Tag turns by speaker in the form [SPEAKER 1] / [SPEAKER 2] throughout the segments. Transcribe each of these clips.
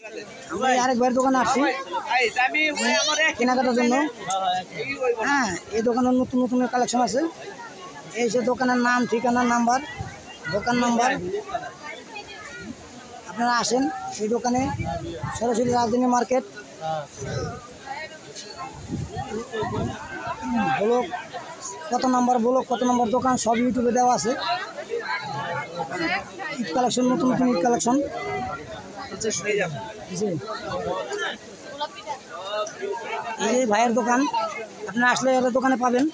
[SPEAKER 1] আমরা আরেক ভাইয়ের দোকানে আসছি কেনাকাটার জন্য। হ্যাঁ, এই দোকানের নতুন নতুন কালেকশন আছে। এই যে দোকানের নাম, ঠিকানা, নাম্বার, দোকান নাম্বার। আপনারা আসেন এই দোকানে, সরাসরি রাজধানী মার্কেট। ব্লক কত নম্বর ব্লক, কত নম্বর দোকান সব ইউটিউবে দেওয়া আছে। ঈদ কালেকশন, নতুন নতুন ঈদ কালেকশন। জি, এই যে ভাইয়ের দোকান, আপনারা আসলে এর দোকানে পাবেন।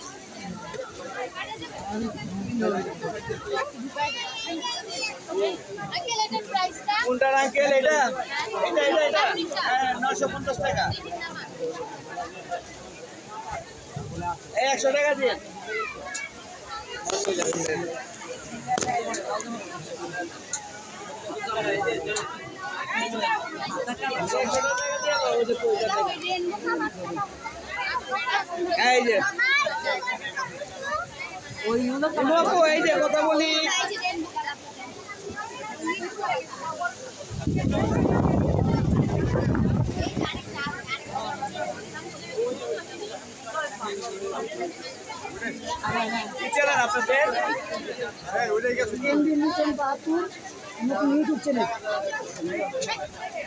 [SPEAKER 2] কোনটা আঙ্কেল? এটা এটা এটা এটা 950 টাকা। 100 টাকা দিন। এই যে এই যে কথা বলি।
[SPEAKER 1] নতুন ইউটিউব চ্যানেল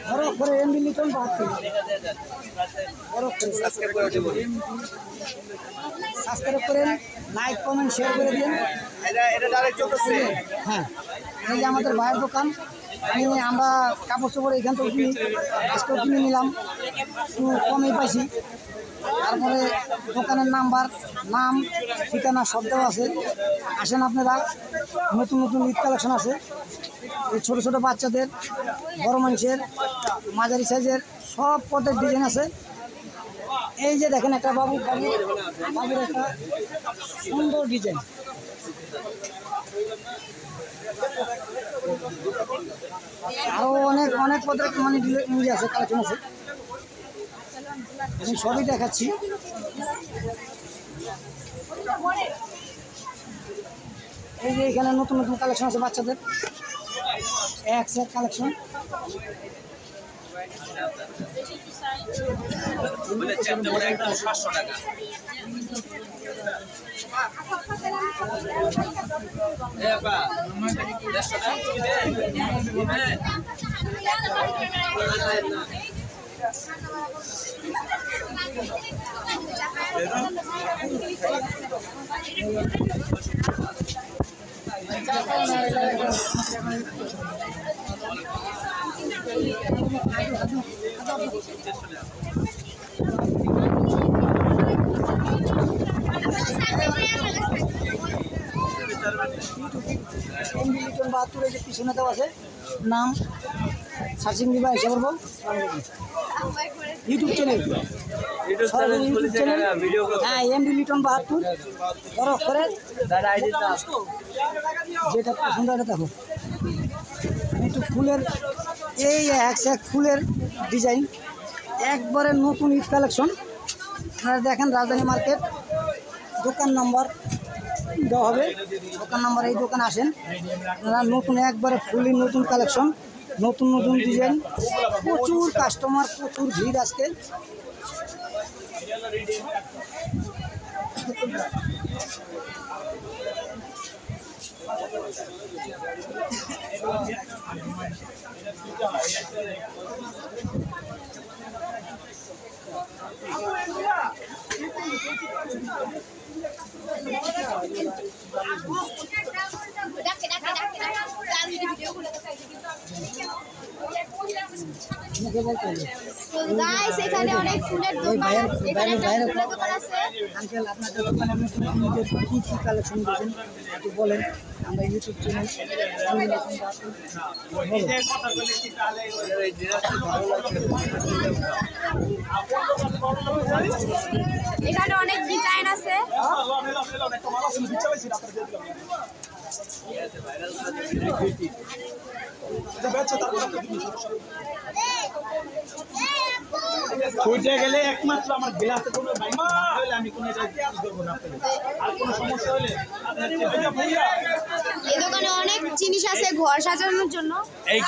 [SPEAKER 1] বড় করে এমবি লিটন 72 বড় করে সাবস্ক্রাইব করেন, লাইক কমেন্ট শেয়ার করে দিন।
[SPEAKER 2] এটা ডাইরেক্ট চলতেছে।
[SPEAKER 1] হ্যাঁ, এই যে আমাদের ভাইয়ের দোকান। আমরা কাপড় চোপড় এখান থেকে কিনি, স্টোর কিনে নিলাম, একটু কমেই পাইছি। তারপরে দোকানের নাম্বার, নাম, ঠিকানা সব দেওয়া আছে। আসেন আপনারা, নতুন নতুন ঈদ কালেকশন আছে। এই ছোটো ছোটো বাচ্চাদের, বড় মানুষের, মাঝারি সাইজের সব পদের ডিজাইন আছে। এই যে দেখেন একটা বাবুর একটা সুন্দর ডিজাইন। আরও অনেক অনেক পদের মানে ইয়ে আছে, কালেকশন আছে। আমি সবই দেখাচ্ছি। এই যে এখানে নতুন নতুন কালেকশন আছে বাচ্চাদের, এক সেট কালেকশন। যে পিছনে দেওয়া আছে নাম, সার্চিং দিবা এসে করবো। YouTube channel, YouTube channel. হ্যাঁ, এমবি লিটন 72 বড় করে যেটা পছন্দ এটা দেখো। একটু ফুলের, এই এক ফুলের ডিজাইন, একবারে নতুন ঈদ কালেকশন। আপনারা দেখেন রাজধানী মার্কেট, দোকান নম্বর দেওয়া হবে, দোকান নম্বর। এই দোকানে আসেন আপনারা, নতুন একবারে ফুলের নতুন কালেকশন, নতুন নতুন ডিজাইন, প্রচুর কাস্টমার, প্রচুর ভিড় আজকে।
[SPEAKER 3] এখানে অনেক ফুলের দোকান, এখানে একটা ফুলের দোকান আছে।
[SPEAKER 1] আঙ্কেল, আপনাদের দোকানে নিজের কী কী কালেকশন দিয়েছেন একটু বলেন। আমরা ইউটিউব চ্যানেল
[SPEAKER 3] এখানে অনেক ডিজাইন আছে।
[SPEAKER 2] ছুটে গেলে একমাত্র আমার গ্লাসে কোনো ভাইমা হলে আমি কোনো এটা ইউজ করবো না আপনাদের। আর কোনো সমস্যা হলে
[SPEAKER 3] এই দোকানে অনেক জিনিস আছে ঘর সাজানোর জন্য।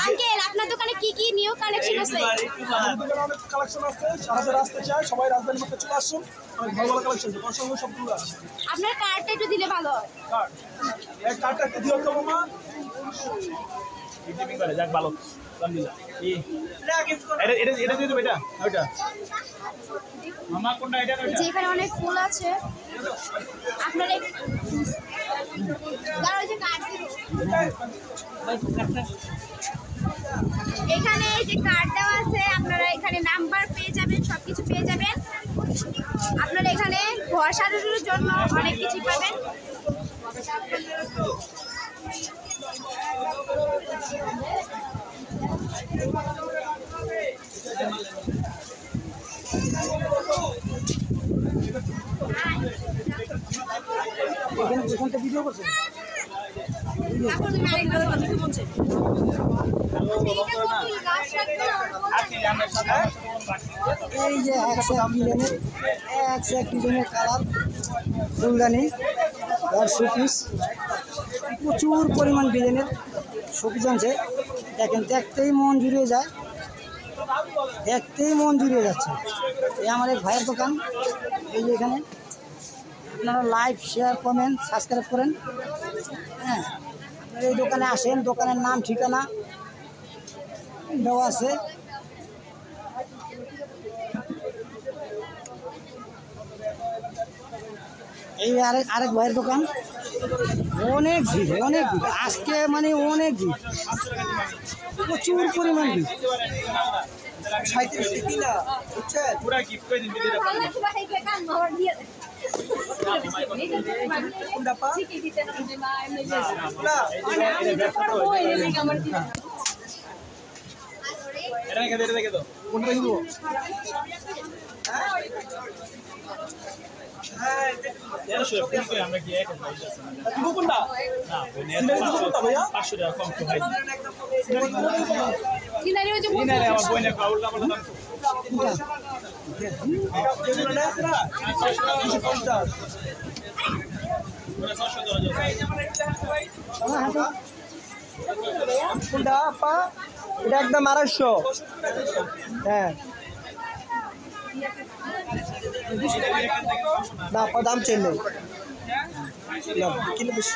[SPEAKER 3] আঙ্কেল আপনার দোকানে কি কি নিউ কালেকশন আছে?
[SPEAKER 4] আমাদের দোকানে অনেক কালেকশন আছে, যারা আসতে চায় সবাই রাজধানীর মধ্যে চলে আসুন। অনেক ভালো ভালো কালেকশন আছে, পছন্দ সবগুলো আছে।
[SPEAKER 3] আপনার কার্ডটা একটু দিলে ভালো হয়।
[SPEAKER 4] কার্ড এই কার্ডটা একটু দিও তো মামা।
[SPEAKER 2] বিটিপি করে যাক ভালো আলহামদুলিল্লাহ। এটা দিয়ে দেবো এটা ওইটা মামা কোনটা এটা
[SPEAKER 3] এই যে এখানে অনেক ফুল আছে। আপনার এখানে এই যে কার্ড দেওয়া আছে, আপনারা এখানে নাম্বার পেয়ে যাবেন, সবকিছু পেয়ে যাবেন। আপনারা এখানে ঘর সাজানোর জন্য অনেক কিছু পাবেন।
[SPEAKER 1] এখানটা ভিডিও করছে এই যে এক ডিজাইনের কালার ফুলদানি আর শোপিস, প্রচুর পরিমাণ ডিজাইনের শোপিস আনছে। দেখেন দেখতেই মন জুড়িয়ে যায়, দেখতেই মন জুড়িয়ে যাচ্ছে। এই আমার এক ভাইয়ের দোকান। এই যে এখানে আপনারা লাইক শেয়ার কমেন্ট সাবস্ক্রাইব করেন। হ্যাঁ, আপনারা এই দোকানে আসেন, দোকানের নাম ঠিকানা দেওয়া আছে। এই আরেক ভাইয়ের দোকান। অনেক ভিড়, অনেক ভিড় আজকে, মানে অনেক ভিড়, প্রচুর পরিমাণ ভিড়।
[SPEAKER 4] 37 কিনা বুঝছেন?
[SPEAKER 2] পুরা গিফট করে দিন দিদিরা
[SPEAKER 4] কোনটা পা?
[SPEAKER 2] এটা রেখে দাও
[SPEAKER 4] কোনটা দিব?
[SPEAKER 2] আমরা কি এক
[SPEAKER 4] দিব কোনটা?
[SPEAKER 2] না
[SPEAKER 4] ভাইয়া
[SPEAKER 2] 500 টাকা কম তো ভাই
[SPEAKER 3] কিনারে ওই যে
[SPEAKER 2] কিনারে আমার বইনে কাউলটা বলে দাম
[SPEAKER 4] যেগুলো না আছে না 250 কোনটা পা? এটা একদম 250। হ্যাঁ না পা দাম চাইলে কিলো বেশি।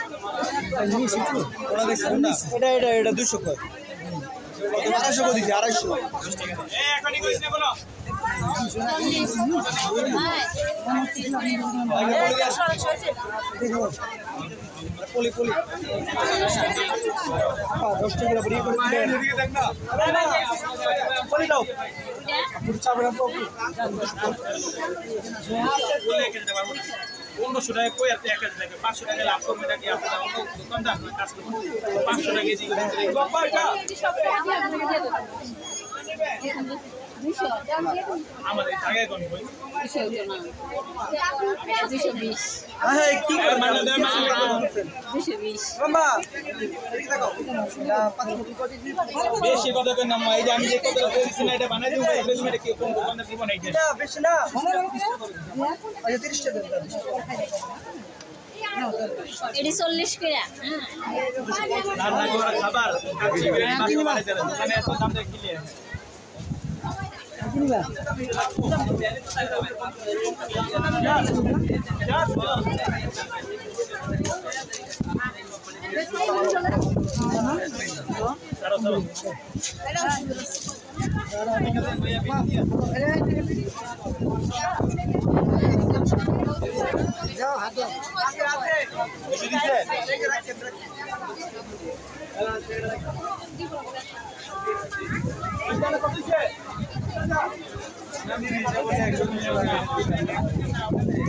[SPEAKER 4] এটা এটা এটা 200 কয়, 250 করে দিচ্ছি, 250।
[SPEAKER 2] এখনই কইছ না বলো
[SPEAKER 4] পলি পলি 10 টাকা করে করে দেন। পলি দাও পুরো চাবড়া তো
[SPEAKER 2] 1500 টাকা কই আর 1000 টাকা 500 টাকা লাভ করবে এটা কি আপনারা দোকানদার কাজ করুন 500 টাকা কেজি করে আমাদের জায়গায় কোন কই
[SPEAKER 4] হ্যাঁ কি করে
[SPEAKER 2] মানে দেন
[SPEAKER 3] 220
[SPEAKER 4] মামা
[SPEAKER 2] বেশি কথা কই না এই যে আমি যে কথা বলছি না এটা বানাই দেব রেডিমেড কি কোন দোকানে দিব না এটা
[SPEAKER 4] এটা বেশি না 30 টাকা দেন।
[SPEAKER 3] এটি 40 করে।
[SPEAKER 2] রান্না করা খাবার দোকানে এত দাম দিয়ে কিনে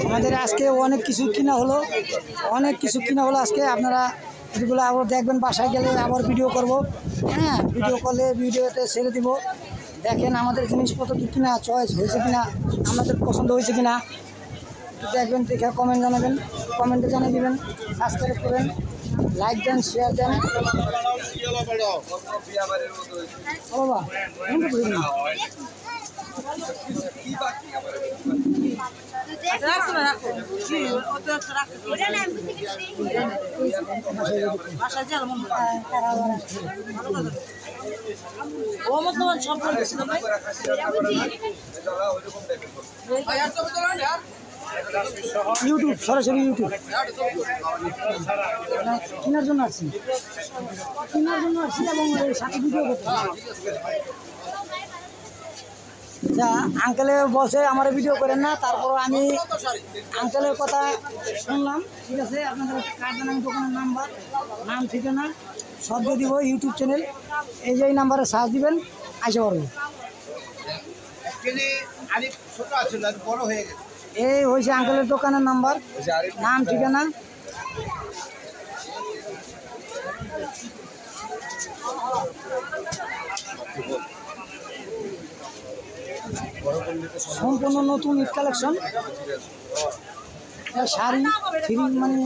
[SPEAKER 1] আমাদের আজকে অনেক কিছু কিনা হলো, অনেক কিছু কিনা হলো আজকে। আপনারা এগুলো আবার দেখবেন, বাসায় গেলে আবার ভিডিও করব। হ্যাঁ, ভিডিও করলে ভিডিওতে ছেড়ে দিব। দেখেন আমাদের জিনিসপত্র কি কিনা চয়েস হয়েছে কিনা, আমাদের পছন্দ হয়েছে কিনা দেখবেন, দেখে কমেন্ট জানাবেন, কমেন্টে জানিয়ে দেবেন, সাবস্ক্রাইব করবেন, লাইক দেন, শেয়ার দেন। বাবা ইউটিউব সরাসরি ইউটিউব কেনার জন্য আসছি এবং সাথে ভিডিও করতে। আচ্ছা আঙ্কেলে বসে আমার ভিডিও করেন না, তারপর আমি আঙ্কেলের কথা শুনলাম। ঠিক আছে, আপনাদের কার্ড জানান, দোকানের নাম্বার, নাম, ঠিকানা সব দিয়ে দিব। ইউটিউব চ্যানেল এই যে এই নাম্বারে সার্চ দিবেন, আসে পারবেন। এই হয়েছে আঙ্কেলের দোকানের নাম্বার, নাম, ঠিকানা। সম্পূর্ণ নতুন ঈদ কালেকশন, শাড়ি, থ্রি মানে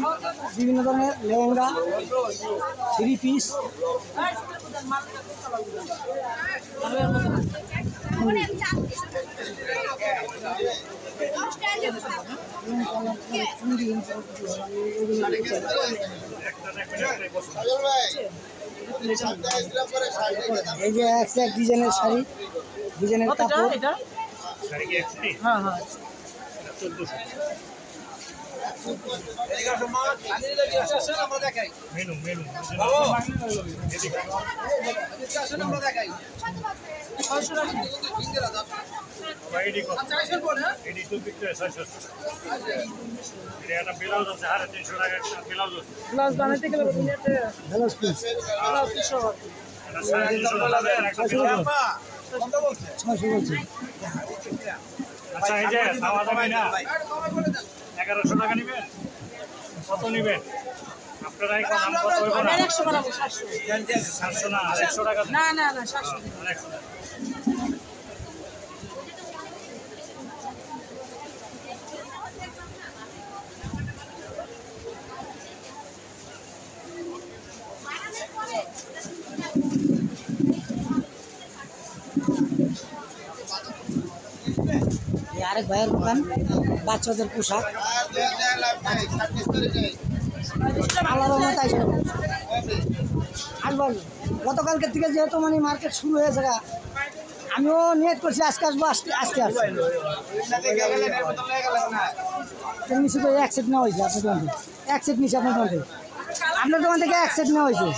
[SPEAKER 1] বিভিন্ন ধরনের লেহেঙ্গা, 3 পিস। এই যে এক ডিজাইনের শাড়ি, ডিজাইনের কাপড়। হ্যাঁ হ্যাঁ, ব্লাউজ বানাতে গেলে 600 বলছি।
[SPEAKER 2] আচ্ছা এই যে খাওয়া দাওয়া না 1100 টাকা নেবেন, কত নেবেন আপনারা? এখন নাম কত হইব না? 100 বানাবো, 700 না, আর 100 টাকা
[SPEAKER 5] না না না 700
[SPEAKER 1] আরেক ভাইয়ের দোকান, বাচ্চাদের পোশাক। আসবো গতকালকে থেকে, যেহেতু মানে মার্কেট শুরু হয়েছে, আমিও নিয়ত করছি আজকে আসবো, আজকে আসবো। নিচে তো 1 সেট নেওয়া হয়েছে আপনার দোকান থেকে, 1 সেট নিচে আপনার দোকান থেকে, আপনার দোকান থেকে 1 সেট নেওয়া হয়েছে,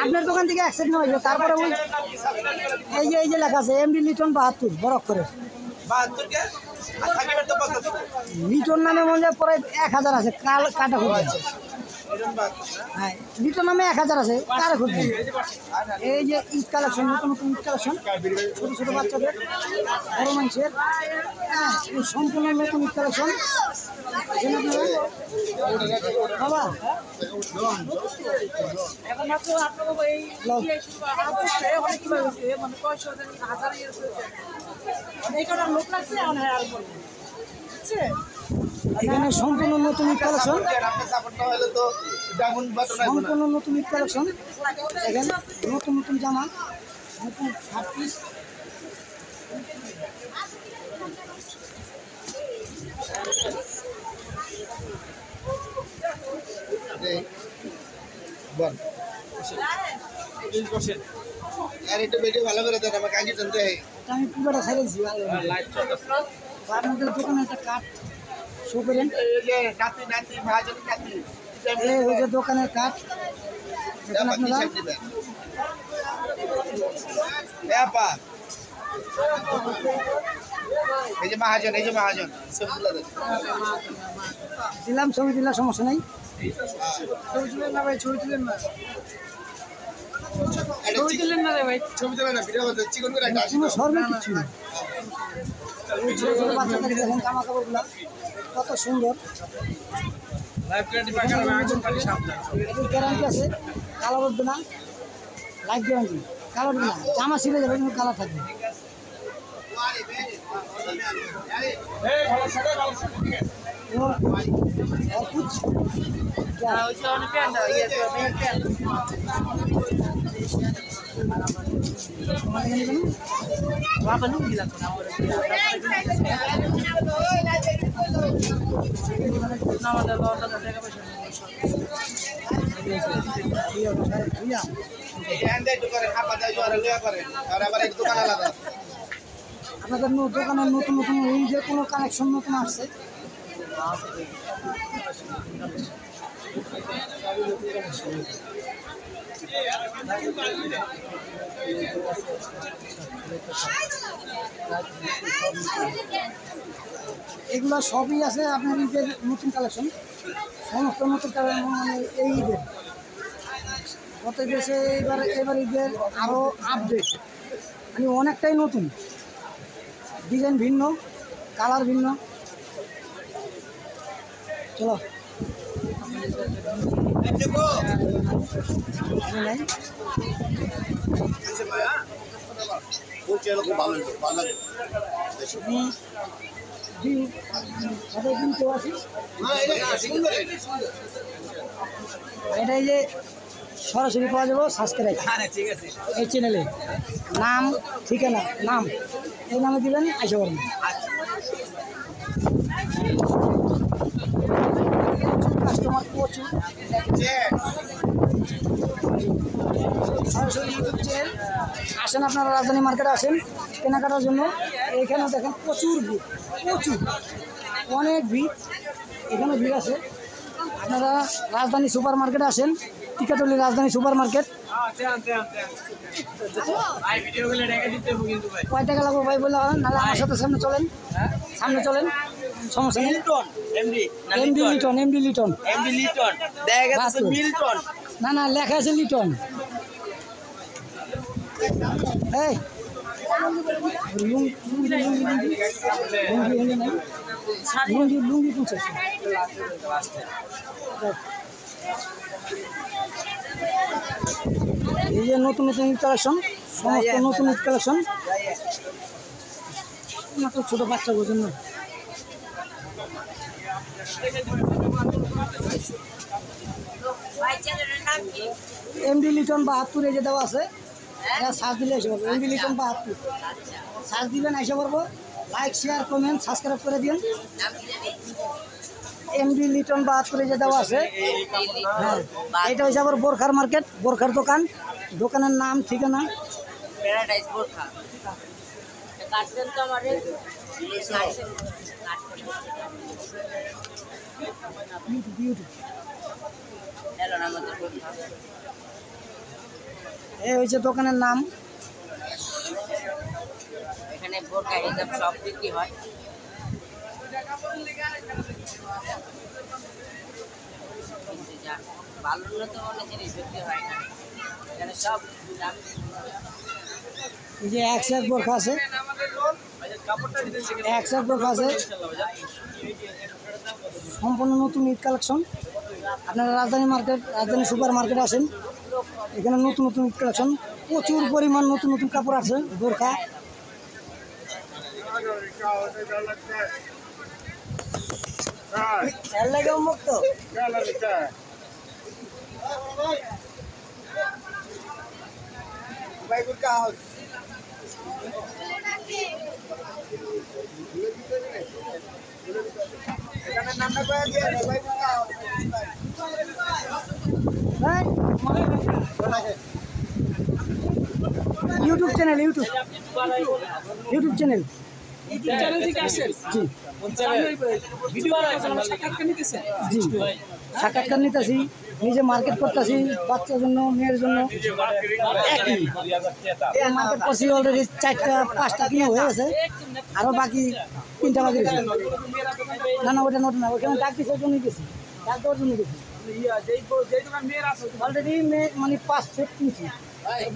[SPEAKER 1] আপনার দোকান থেকে 1 সেট নেওয়া হয়েছে। তারপরে ওই এই যে লেখা আছে এমডি লিটন 72 বড় করে, লিটন নামে মনে হয় পরে 1000 আছে, কাটা খুঁজবে। হ্যাঁ, লিটন নামে 1000 আছে, কারে খুঁজবে। এই যে ঈদ কালেকশন, নতুন নতুন ঈদ কালেকশন, ছোটো ছোটো বাচ্চাদের, বড় মানুষের, হ্যাঁ, এই সম্পূর্ণ নতুন ঈদ কালেকশন। বাবা
[SPEAKER 5] এখন মাত্র আপনাদের এই অনেক কি হয়েছে, মানে 500,000 এই কটা লোক লাগছে এখন। হ্যাঁ, আর বলবো
[SPEAKER 1] এখানে সম্পূর্ণ নতুন ঈদ কালেকশন, সম্পূর্ণ নতুন ঈদ কালেকশন। এখানে নতুন নতুন জামা, নতুন 7 পিস। আমি পুরোটা সাইলেছি, আপনাদের দোকানে একটা কাঠ শো করেন। এই হচ্ছে দোকানের কাঠ, দেখুন আপনারা।
[SPEAKER 6] এই যে মহাজন, এই যে মহাজন
[SPEAKER 1] দিলাম, ছবি দিলাম, সমস্যা নাই।
[SPEAKER 5] ছবি তুলেন না ভাই, ছবি তুলেন না, ছবি তুলেন না রে ভাই,
[SPEAKER 6] ছবি তোলা না, ভিডিও করতে চিকন করে একটা
[SPEAKER 1] কোনো সর্বে কিছু নেই। এই ছোটো ছোটো বাচ্চাদের দেখেন জামা কাপড়গুলো কত সুন্দর। এটির গ্যারান্টি আছে, কালার উঠবে না, লাইফ গ্যারান্টি, কালার উঠবে না। জামা ছিঁড়ে যাবে কিন্তু কালার থাকবে। और कुछ क्या
[SPEAKER 5] pant Apa lu bilang kenapa? Nama dah bawa dah tega pasal.
[SPEAKER 1] আপনাদের দোকানের নতুন নতুন যে কোনো কালেকশন নতুন আসছে এগুলো সবই আছে আপনার ঈদের নতুন কালেকশন সমস্ত নতুন কালেকশন মানে এই ঈদের গত দেশে এবার ঈদের আরও আপডেট মানে অনেকটাই নতুন ডিজাইন ভিন্ন কালার ভিন্ন চলো এটাই যে সরাসরি পাওয়া যাবো সাবস্ক্রাইব এই চ্যানেলে নাম ঠিকানা নাম এই নামে দিবেন আইসা করবেন কাস্টমার প্রচুর সরাসরি ইউটিউব চ্যানেল আসেন আপনারা রাজধানী মার্কেটে আসেন কেনাকাটার জন্য এখানে দেখেন প্রচুর ভিড় প্রচুর অনেক ভিড় এখানে ভিড় আছে আপনারা রাজধানী সুপার মার্কেটে আসেন টিকাটলি রাজধানী সুপার মার্কেট কয় টাকা লাগবে ভাই বললে হবে নাহলে আমার সাথে সামনে চলেন সমস্যা নেই এমডি লিটন না না লেখা আছে লিটন এই লুঙ্গি পুঁছে এই যে নতুন নতুন কালেকশন সমস্ত নতুন কালেকশন মাত্র ছোট বাচ্চাদের জন্য এমডি লিটন 72 এই যে দেওয়া আছে এটা সার্চ দিলে এসে পারবো এমডি লিটন 72 সার্চ দিবেন এসে পারবো লাইক শেয়ার কমেন্ট সাবস্ক্রাইব করে দিন এমডি লিটন 72 এই যে দেওয়া আছে হ্যাঁ এটা হচ্ছে আবার বোরখার মার্কেট বোরখার দোকান দোকানের নাম ঠিকানা
[SPEAKER 7] প্যারাডাইস বোরখা কাটছেন তো আমারে
[SPEAKER 1] বিউটি
[SPEAKER 7] হ্যালো আমাদের বোরখা
[SPEAKER 1] এই হচ্ছে দোকানের নাম
[SPEAKER 7] এখানে বোরখা হিসাব সব বিক্রি হয় ভালো তো অনেক জিনিস বিক্রি হয় না এখানে সব
[SPEAKER 1] এই যে এক বোরখা আছে এক বোরখা আছে সম্পূর্ণ নতুন ঈদ কালেকশন আপনারা রাজধানী মার্কেট রাজধানী সুপার মার্কেটে আসেন এখানে নতুন নতুন ঈদ কালেকশন প্রচুর পরিমাণ নতুন নতুন কাপড় আছে বোরখা মুক্ত ইউটিউব চ্যানেল ইউটিউব চ্যানেল জি সাক্ষাৎকার নিতেছি নিজে মার্কেট করতেছি বাচ্চার জন্য মেয়ের জন্য মার্কেট করছি অলরেডি 4টা 5টা কিনে হয়ে গেছে আরও বাকি 3টা বাকি গেছে না না ওটা নতুন না ওখানে ডাক দিচ্ছে জন্য গেছি ডাক দেওয়ার জন্য গেছি অলরেডি মানে 5 সেট কিনছি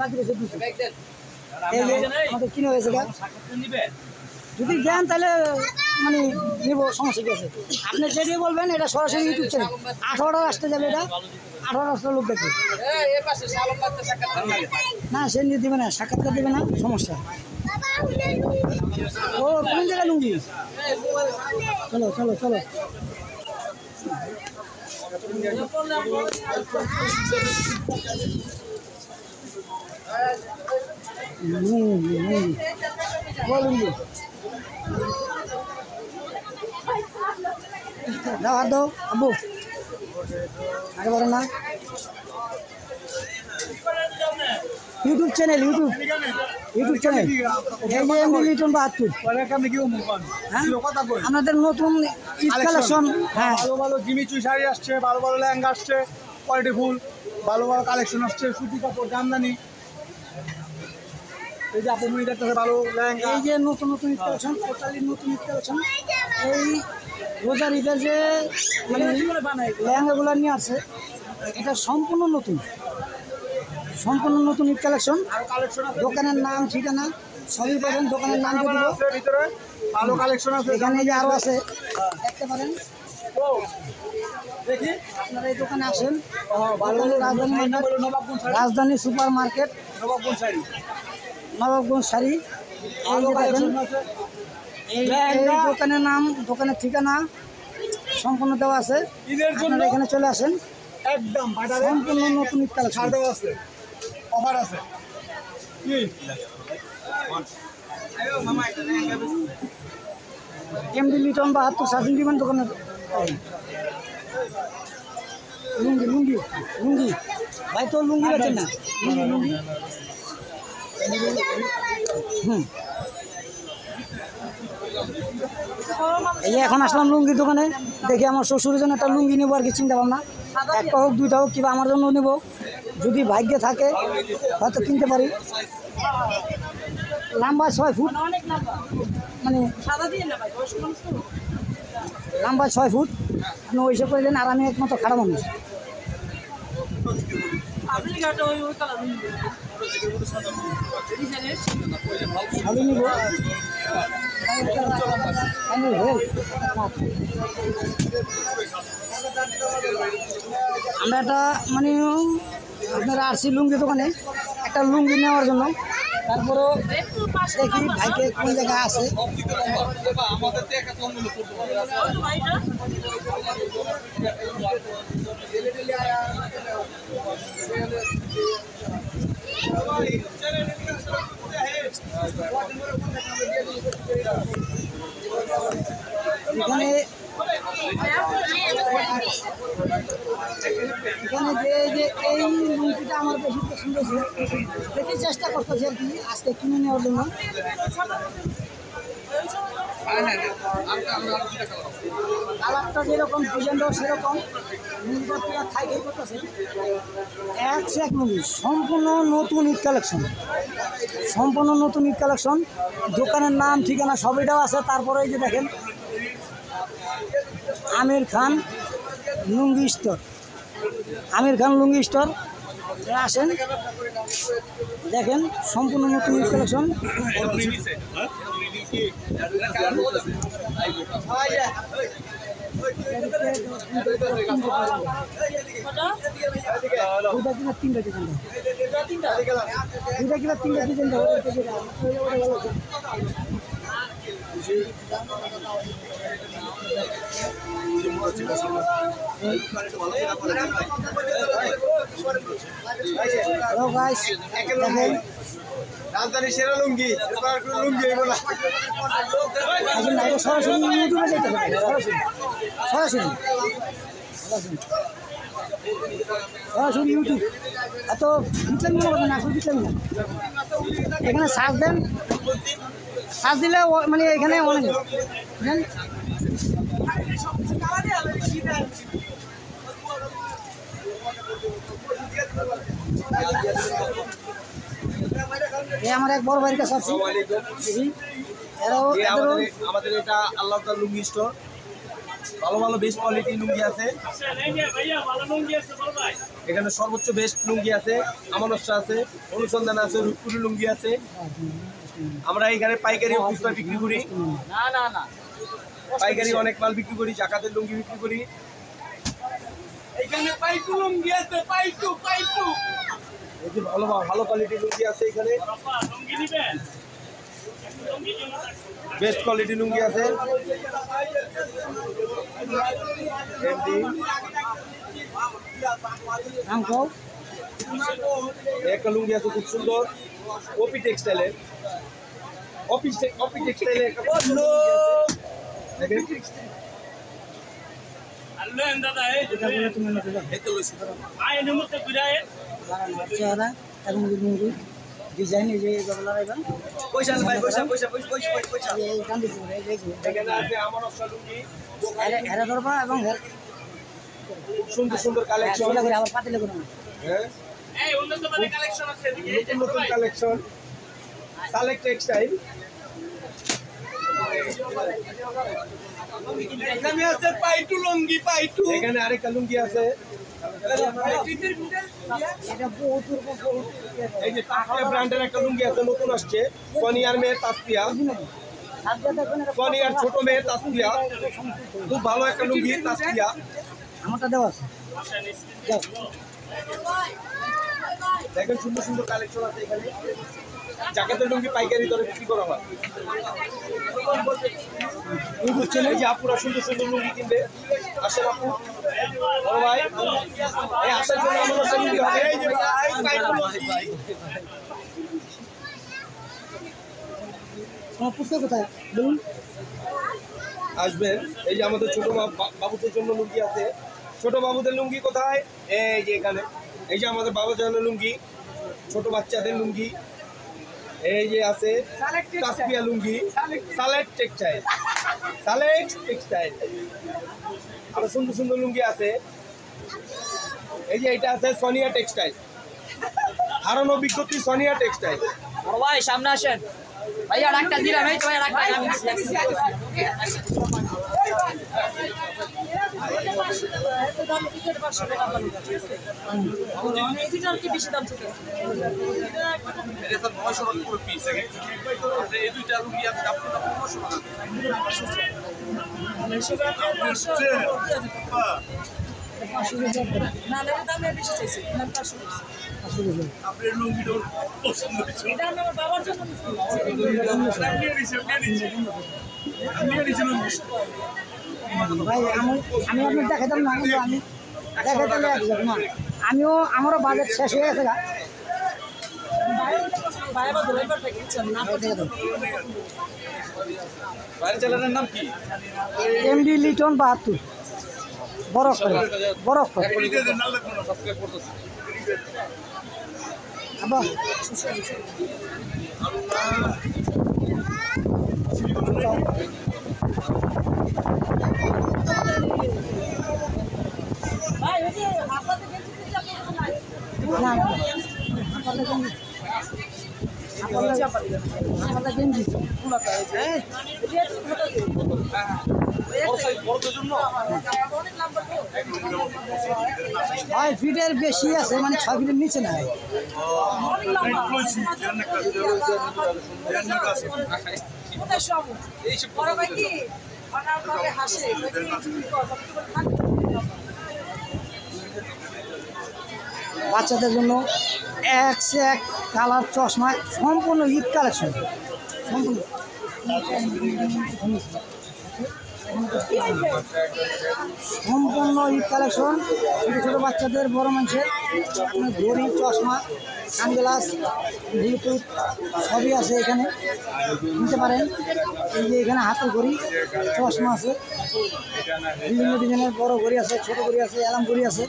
[SPEAKER 1] বাকি গেছে 2 আমাদের কিনে হয়েছে যদি দেন তাহলে মানে নেব সমস্যা কি আছে আপনি যেটি বলবেন এটা সরাসরি ইউটিউব চ্যানেল 18টা আসতে যাবে এটা 18 আসতে লোক দেখবে না সে নিয়ে দেবে না সাক্ষাৎকার দেবে না সমস্যা ও কোন জায়গায় লুঙ্গি চলো চলো চলো লুঙ্গি দাও হাত দাও আব্বু আগে বলেন না ইউটিউব চ্যানেল ইউটিউব চ্যানেল এই যে এমডি লিটন 72 হ্যাঁ আপনাদের নতুন ঈদ কালেকশন হ্যাঁ
[SPEAKER 4] ভালো ভালো জিমিচু শাড়ি আসছে, ভালো ভালো লেহেঙ্গা আসছে, কোয়ালিটি ফুল, ভালো ভালো কালেকশন আসছে, সুতি কাপড়, জামদানি। এই যে আপনি দেখতেছে ভালো লেহেঙ্গা,
[SPEAKER 1] এই যে নতুন নতুন ঈদ কালেকশন, টোটালি নতুন ঈদ কালেকশন। এই রোজার ঈদের যে মানে লেহেঙ্গাগুলো নিয়ে আসছে এটা সম্পূর্ণ নতুন ঈদ কালেকশন। দোকানের নাম ঠিকানা সবই পাবেন, দোকানের নাম দিয়ে দিব
[SPEAKER 4] ভিতরে ভালো কালেকশন আছে।
[SPEAKER 1] এখানে যে আরও আছে দেখতে পারেন,
[SPEAKER 4] দেখি
[SPEAKER 1] আপনারা এই দোকানে আসেন।
[SPEAKER 4] ভালো
[SPEAKER 1] রাজধানী মার্কেট, রাজধানী সুপার মার্কেট, নবাবগঞ্জ শাড়ি। এই যে দেখেন এই দোকানের নাম, দোকানের ঠিকানা সম্পূর্ণ দেওয়া আছে। আপনারা এখানে চলে আসেন,
[SPEAKER 4] একদম
[SPEAKER 1] সম্পূর্ণ নতুন ঈদ কালেকশন
[SPEAKER 4] ছাড় দেওয়া আছে, অফার আছে। কি
[SPEAKER 1] এমডি লিটন 72 সার্জিং দিবেন দোকানে। লুঙ্গি লুঙ্গি লুঙ্গি ভাই তো লুঙ্গি রাখেন না, লুঙ্গি এই যে এখন আসলাম লুঙ্গির দোকানে, দেখি আমার শ্বশুরের জন্য একটা লুঙ্গি নেবো আর কি চিন্তা ভাবনা, একটা হোক দুইটা হোক কিংবা আমার জন্য নেবো, যদি ভাগ্যে থাকে হয়তো কিনতে পারি। লম্বা 6 ফুট, মানে লম্বা 6 ফুট, আপনি ওইসব করে দেন। আর আমি একমাত্র খারাপ মানুষ, ভালো নিব। আমরা একটা মানে আপনার আসছি লুঙ্গি দোকানে একটা লুঙ্গি নেওয়ার জন্য, তারপরেও দেখি ভাইকে কোন জায়গায় আছে। এখানে যে এই লুঙ্গিটা আমার বেশি পছন্দ হয়েছে, দেখে চেষ্টা করতেছি আর কি আজকে কিনে নেওয়ার জন্য। কালারটা যেরকম, ডিজাইনটাও সেরকম, লুঙ্গিটা পুরো খাই করতেছে। এক লুঙ্গি, সম্পূর্ণ নতুন ঈদ কালেকশন, সম্পূর্ণ নতুন ঈদ কালেকশন। দোকানের নাম ঠিকানা সবইটাও আছে। তারপরে এই যে দেখেন আমির খান লুঙ্গি স্টোর, আমির খান লুঙ্গি স্টোর আসেন, দেখেন সম্পূর্ণ নতুন ঈদ কালেকশন। তিনটা ডিজাইন
[SPEAKER 6] রাজধানী সেরা লুঙ্গি, লুঙ্গি
[SPEAKER 1] সরাসরি ইউটিউবে যেতে হবে, সরাসরি ইউটিউব। এত বিটলাম মনে করবেন, আসলে বিটলাম না। এখানে সার্চ দেন, সার্চ দিলে মানে এখানে অনেক বুঝলেন। আমার এক বড় ভাইয়ের কাছে আছে,
[SPEAKER 6] আমাদের এটা আল্লাহ লুঙ্গি স্টোর। ভালো ভালো বেস্ট কোয়ালিটি লুঙ্গি আছে এখানে, সর্বোচ্চ বেস্ট লুঙ্গি আছে, আমানস্য আছে, অনুসন্ধান আছে, রূপপুরি লুঙ্গি আছে। আমরা এখানে পাইকারি খুচরা বিক্রি করি, পাইকারি অনেক মাল বিক্রি করি, জাকাতের লুঙ্গি বিক্রি করি। এখানে পাইকু লুঙ্গি আছে, পাইকু এই যে ভালো ভালো কোয়ালিটির লুঙ্গি আছে এখানে, বেস্ট কোয়ালিটি লুঙ্গি আছে। একটা লুঙ্গি আছে খুব সুন্দর, ওপি টেক্সটাইলের অফিস টেক্সটাইলের একটা দেখেন
[SPEAKER 2] দাদা এই তো আই নমতে বিরায়
[SPEAKER 1] চেহারা এবং লুঙ্গি ডিজাইন এই যে এগুলো লাগাইবেন
[SPEAKER 6] পয়সা ভাই পয়সা
[SPEAKER 1] এই গান্ধী পুকুর এই যে
[SPEAKER 6] এখানে আছে আমার অফসা লুঙ্গি
[SPEAKER 1] হেরা ধরবা এবং
[SPEAKER 6] সুন্দর সুন্দর কালেকশন
[SPEAKER 1] এগুলো করে আবার পাতিলে করে
[SPEAKER 6] হ্যাঁ
[SPEAKER 2] এই উন্নত মানের কালেকশন আছে এদিকে
[SPEAKER 6] নতুন কালেকশন সালেক্ট টেক্সটাইল এখানে আছে পাইটু লুঙ্গি পাইটু এখানে আরেকটা লুঙ্গি আছে
[SPEAKER 1] এটা বহুত
[SPEAKER 6] এই যে তাসপিয়া ব্র্যান্ডের একটা লুঙ্গি আছে নতুন আসছে সোনিয়ার মেয়ে তাসপিয়া সোনিয়ার ছোট মেয়ে তাসপিয়া খুব ভালো একটা লুঙ্গি তাসপিয়া
[SPEAKER 1] আমারটা দেওয়া আছে
[SPEAKER 6] দেখেন সুন্দর সুন্দর কালেকশন আছে এখানে জ্যাকেটের লুঙ্গি পাইকারি দরে বিক্রি করা হয় এই যে আপুরা সুন্দর সুন্দর লুঙ্গি কিনবে আসেন আপু বড় ভাই এই আসার জন্য আমার একটা লুঙ্গি হবে এই যে ভাই পাইকারি লুঙ্গি
[SPEAKER 1] আমার পুস্তক কোথায় বলুন
[SPEAKER 6] আসবেন এই যে আমাদের ছোট বাবুদের জন্য লুঙ্গি আছে ছোট বাবুদের লুঙ্গি কোথায় এই যে এখানে এই যে আমাদের বাবা জানের লুঙ্গি ছোট বাচ্চাদের লুঙ্গি এই যে আছে তাসপিয়া লুঙ্গি সালেক্ট টেক্সটাইল আরো সুন্দর সুন্দর লুঙ্গি আছে এই যে এটা আছে সোনিয়া টেক্সটাইল হারানো বিজ্ঞপ্তি সোনিয়া টেক্সটাইল
[SPEAKER 7] ভাই সামনে আসেন ভাইয়া ডাক্তা দিলাম এই তো ভাইয়া ডাক্তার বেশি দাম থেকে
[SPEAKER 6] এই দুইটা লুঙ্গি আছে আপনারা 1500 টাকা
[SPEAKER 5] না দামে বেশি চাইছি
[SPEAKER 2] আপনার লুঙ্গিটা পছন্দ হয়েছে
[SPEAKER 5] এটা আমার বাবার জন্য
[SPEAKER 1] ভাই আমি আপনার দেখাতাম না কিন্তু আমি দেখাতাম না আমিও আমারও বাজেট শেষ হয়ে গেছে
[SPEAKER 5] বাইরে ধরেবার থেকে ইচ্ছা না
[SPEAKER 6] বাইরে চালানোর নাম কি
[SPEAKER 1] এমডি লিটন 72 বরফ
[SPEAKER 6] সাবস্ক্রাইব করতেছি
[SPEAKER 1] আবার
[SPEAKER 5] ভাই ওই যে আপনাদের গেঞ্জি নাই
[SPEAKER 1] না আপনাদের গেঞ্জি ছয় ফিটের বেশি আছে মানে 6 ফিটের নিচে না বাচ্চাদের জন্য এক সে এক কালার চশমা সম্পূর্ণ ঈদ কালেকশন সম্পূর্ণ ঈদ কালেকশন ছোটো ছোটো বাচ্চাদের বড় মানুষের ঘড়ি চশমা সানগ্লাস ব্লুটুথ সবই আছে এখানে নিতে পারেন এই যে এখানে হাতের ঘড়ি চশমা আছে বিভিন্ন ডিজাইনের বড় ঘড়ি আছে ছোট ঘড়ি আছে অ্যালার্ম ঘড়ি আছে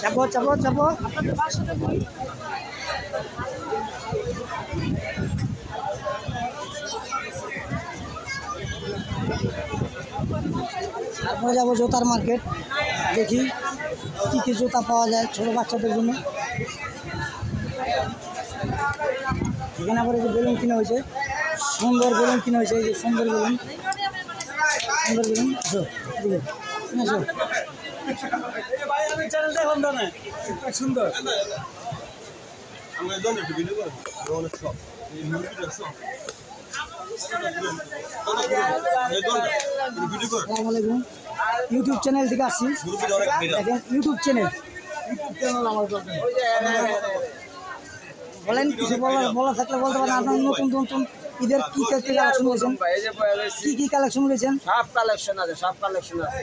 [SPEAKER 1] চাপো চাপো চাপো তারপরে যাবো জুতার মার্কেট দেখি কী কী জুতা পাওয়া যায় ছোটো বাচ্চাদের জন্য এখানে আবার এই যে বেলুন কিনা হয়েছে সুন্দর বেলুন কিনা হয়েছে এই যে সুন্দর বেলুন আসো আসো
[SPEAKER 4] ভাই আমি চ্যানেল দেখলাম না সুন্দর
[SPEAKER 6] আমরা জন্য ভিডিও করব অনেক সব এই মুরগিটা সব
[SPEAKER 1] আসসালামু আলাইকুম ইউটিউব চ্যানেল থেকে আসছি দেখেন ইউটিউব চ্যানেল বলেন কিছু বলা থাকলে বলতে পারেন আপনার নতুন নতুন ঈদের কি কালেকশন করেছেন কি কালেকশন করেছেন
[SPEAKER 8] সব কালেকশন আছে সব কালেকশন আছে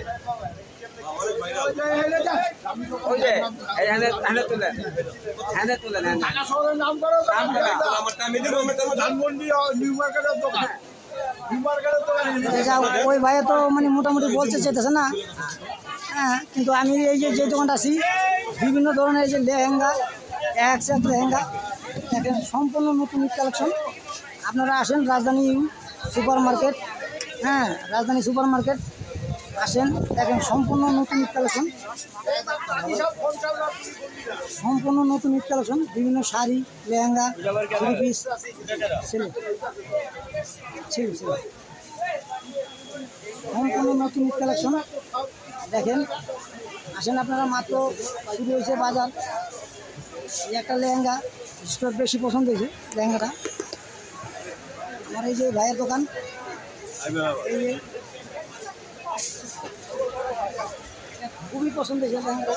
[SPEAKER 8] ওই যে হ্যান্ডে তুলেন
[SPEAKER 4] নাম করো ধানমন্ডি নিউ মার্কেটের দোকান
[SPEAKER 1] ওই ভাইয়া তো মানে মোটামুটি বলতে চাইতেছে না হ্যাঁ কিন্তু আমি এই যে দোকানটা আছি বিভিন্ন ধরনের যে লেহেঙ্গা এক লেহেঙ্গা দেখেন সম্পূর্ণ নতুন কালেকশন আপনারা আসেন রাজধানী সুপার মার্কেট হ্যাঁ রাজধানী সুপার মার্কেট আসেন দেখেন সম্পূর্ণ নতুন কালেকশন বিভিন্ন শাড়ি লেহেঙ্গা থ্রি পিস ছেলে সম্পূর্ণ নতুন কালেকশন দেখেন আসেন আপনারা মাত্র শুরু হয়েছে বাজার এই একটা লেহেঙ্গা স্টোর বেশি পছন্দ হয়েছে লেহেঙ্গাটা আমার এই যে ভাইয়ের দোকান এই যে খুবই পছন্দ হয়েছে লেহেঙ্গাটা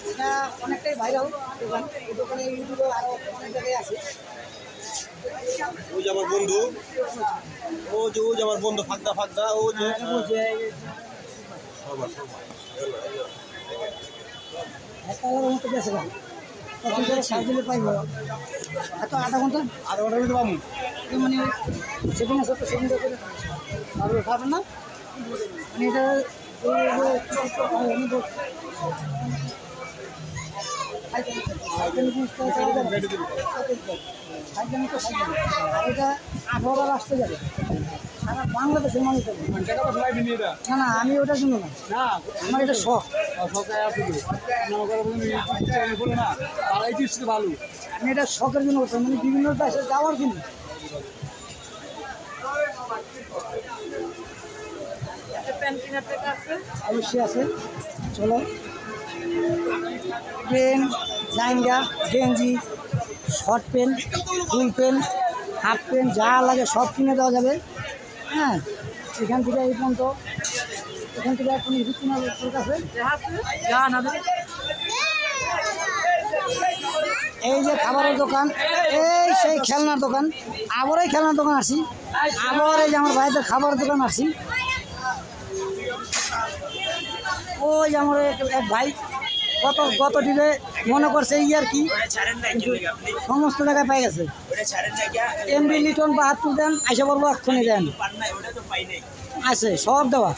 [SPEAKER 1] এটা অনেকটাই ভাইরাল দোকান এই দোকানে ইউটিউবে আরও অনেক জায়গায় আছে
[SPEAKER 6] ওই যে আমার বন্ধু ওই যে আমার বন্ধু ফাঁকদা ও যে
[SPEAKER 1] মতো গেছে সাত দিলে পাইব এত আধা ঘন্টার মধ্যে পাবো মানে সেটিং আছে তো সেটিংটা করে তারপরে পাবেন না মানে এটা এটা 18 আসতে যাবে সারা বাংলাদেশের মানুষ না আমি ওটার জন্য না আমার এটা শখ
[SPEAKER 4] ভালো
[SPEAKER 1] আমি এটা শখের জন্য করতাম মানে বিভিন্ন দেশে যাওয়ার জন্য অবশ্যই আছে চলো পেন লেহেঙ্গা গেঞ্জি শর্ট পেন ফুল পেন হাফ পেন যা লাগে সব কিনে দেওয়া যাবে হ্যাঁ এখান থেকে এই পর্যন্ত এখান থেকে এখন তোর কাছে এই যে খাবারের দোকান এই সেই খেলনার দোকান আবার এই খেলনার দোকান আসি আবার এই যে আমার ভাইদের খাবারের দোকান আসি ওই যে আমার এক ভাই গত দিলে মনে করছে ইয়ার কি সমস্ত জায়গায় পাই গেছে এমবি লিটন বা হাত দেন আইসা বলবো এক্ষুনি দেন আছে সব দেওয়া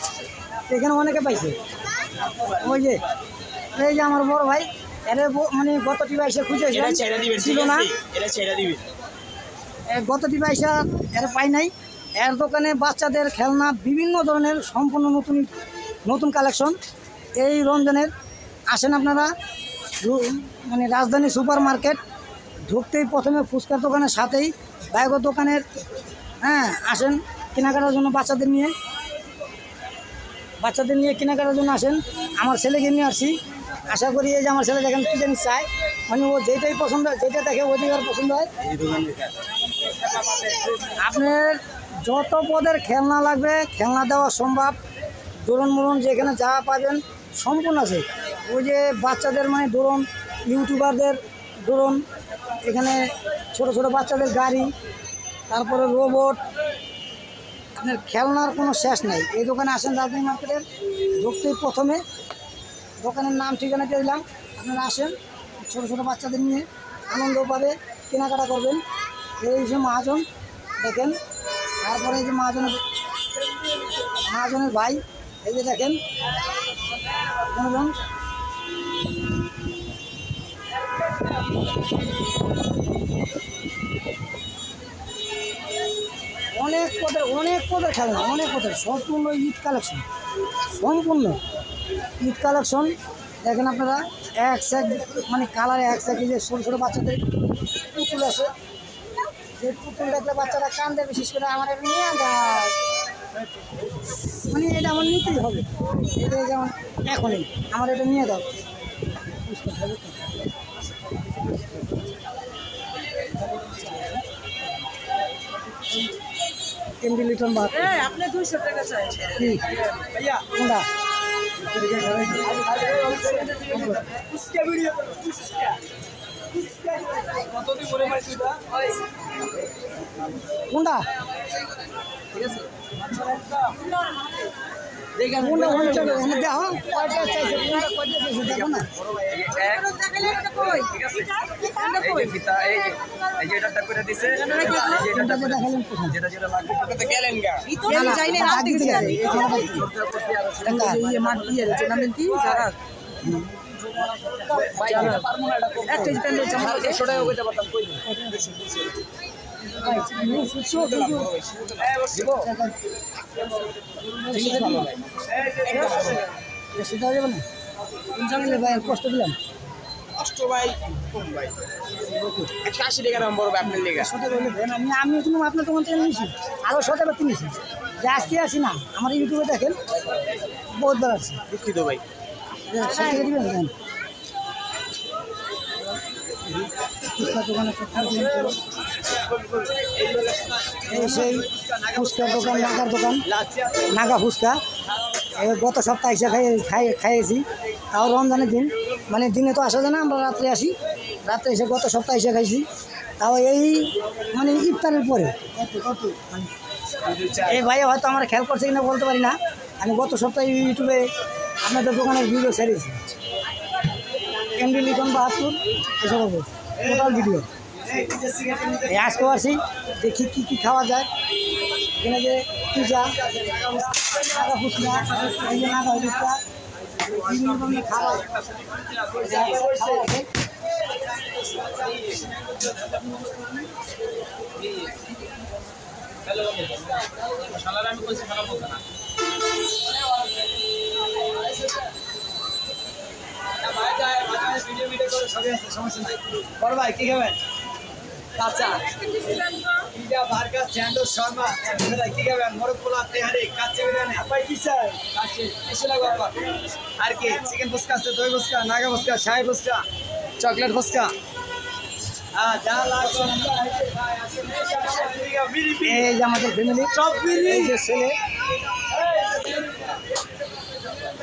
[SPEAKER 1] এখানে অনেকে পাইছে ওই যে এই যে আমার বড় ভাই এর মানে গত টিভি এসে খুঁজে ছিল না গত টিভি এসে এর পাই নাই এর দোকানে বাচ্চাদের খেলনা বিভিন্ন ধরনের সম্পূর্ণ নতুন কালেকশন এই রমজানের আসেন আপনারা মানে রাজধানী সুপার মার্কেট ঢুকতেই প্রথমে ফুচকার দোকানের সাথেই বাইকের দোকানের হ্যাঁ আসেন কেনাকাটার জন্য বাচ্চাদের নিয়ে কেনাকাটার জন্য আসেন আমার ছেলেকে নিয়ে আসছি আশা করি এই যে আমার ছেলে দেখেন কী জানি চায় মানে ও যেটাই পছন্দ হয় যেটা দেখে ওইটাই আর পছন্দ হয় আপনার যত পদের খেলনা লাগবে খেলনা দেওয়া সম্ভব দোলন যেখানে যা পাবেন সম্পূর্ণ আছে ওই যে বাচ্চাদের মানে ধরুন ইউটিউবারদের ধরুন এখানে ছোট ছোট বাচ্চাদের গাড়ি তারপরে রোবট আপনার খেলনার কোনো শেষ নাই এই দোকানে আসেন রাজধানী মার্কেটের ঢুকতেই প্রথমে দোকানের নাম ঠিকানা দিয়ে দিলাম আপনারা আসেন ছোট ছোট বাচ্চাদের নিয়ে আনন্দ পাবে কেনাকাটা করবেন এই যে মহাজন দেখেন তারপরে এই যে মহাজনের ভাই এই যে দেখেন অনেক পদের খেলনা অনেক পদের সম্পূর্ণ ঈদ কালেকশন দেখেন আপনারা এক স্যাক মানে কালারে এক স্যাক এই যে ছোটো ছোটো বাচ্চাদের পুতুল আছে যে পুতুল দেখলে বাচ্চারা কান্দে বিশেষ করে আমার নিয়ে মানে এটা আমার নিতেই হবে, এটা যেমন এখনই আমার এটা নিয়ে দাও। এমডি লিটন বাদ
[SPEAKER 5] আপনি 200 টাকা চাই
[SPEAKER 1] কি কোনটা? কোনটা কোনটা হচ্ছে দেখো কয়টা চাইছে, কোনটা কয়টা চাইছে দেখো না। সেটা যাবে না ভাই, কষ্ট দিলাম।
[SPEAKER 8] কষ্ট ভাই কম ভাই 180 টাকা দাম বড় ভাই আপনার লেগে।
[SPEAKER 1] আমি কিন্তু আপনার তোমার থেকে নিয়েছি, আরও 100 টাকা কিনেছি, যে আজকে আসি না আমার ইউটিউবে দেখেন বহুত বার আছে।
[SPEAKER 8] দুঃখিত ভাই,
[SPEAKER 1] 100 টাকা দিবেন দেন। সেই ফুচকার দোকান, নাগার দোকান, নাগা ফুচকা গত সপ্তাহে এসে খাইয়েছি, তাও রমজানের দিন, মানে দিনে তো আসা যায় না, আমরা রাত্রে আসি, রাত্রে এসে গত সপ্তাহে এসে খাইছি, তাও এই মানে ইফতারের পরে। মানে এই ভাই হয়তো আমরা খেয়াল করছে কিনা বলতে পারি না, আমি গত সপ্তাহে ইউটিউবে আপনাদের দোকানের ভিডিও ছেড়েছি, এমডি লিটন 72 এসব হবে টোটাল ভিডিও। আজকেও আসি, দেখি কী কী খাওয়া যায়। এখানে যে পিজা, নাগা ফুচকা, এই যে নাগা ফুচকা, বিভিন্ন ধরনের খাবার আছে।
[SPEAKER 8] বড় ভাই কি খাবেন? আচ্ছা পিজা, বার্গার, স্যান্ডউইচ, শর্মা, কি খাবেন? মোরগ পোলাও, তেহারি, কাচ্চি বিরিয়ানি, ভাই কি চাই? কাচ্চি বেশি লাগবে আপনার। আর কি চিকেন ফুচকা আছে, দই ফুচকা, নাগা ফুচকা, শাহী ফুচকা, চকলেট ফুচকা, যা লাগবে।
[SPEAKER 1] এই যে আমাদের ফ্যামিলি সব, এই যে ছেলে।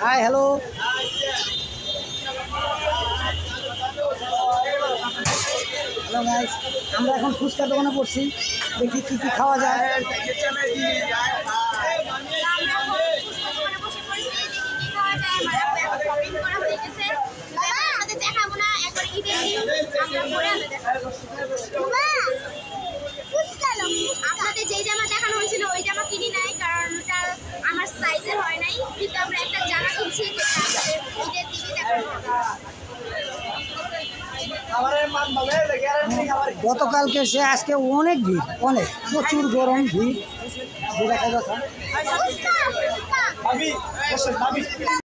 [SPEAKER 1] হাই হ্যালো, হ্যালো গাইস, আমরা এখন ফুচকার দোকানে পড়ছি, দেখি কী কী খাওয়া যায়।
[SPEAKER 3] আপনাদের যেই জামা দেখানো হয়েছিল ওই জামা কিনি নাই, কারণ ওটা আমার সাইজের হয় নাই, কিন্তু আমরা একটা জামা কিনছি যেটা আমাদের ঈদের দিকে দেখানো
[SPEAKER 1] গতকালকে সে আজকে অনেক ভিড়, অনেক প্রচুর গরম ভিড়, যেটা কথা।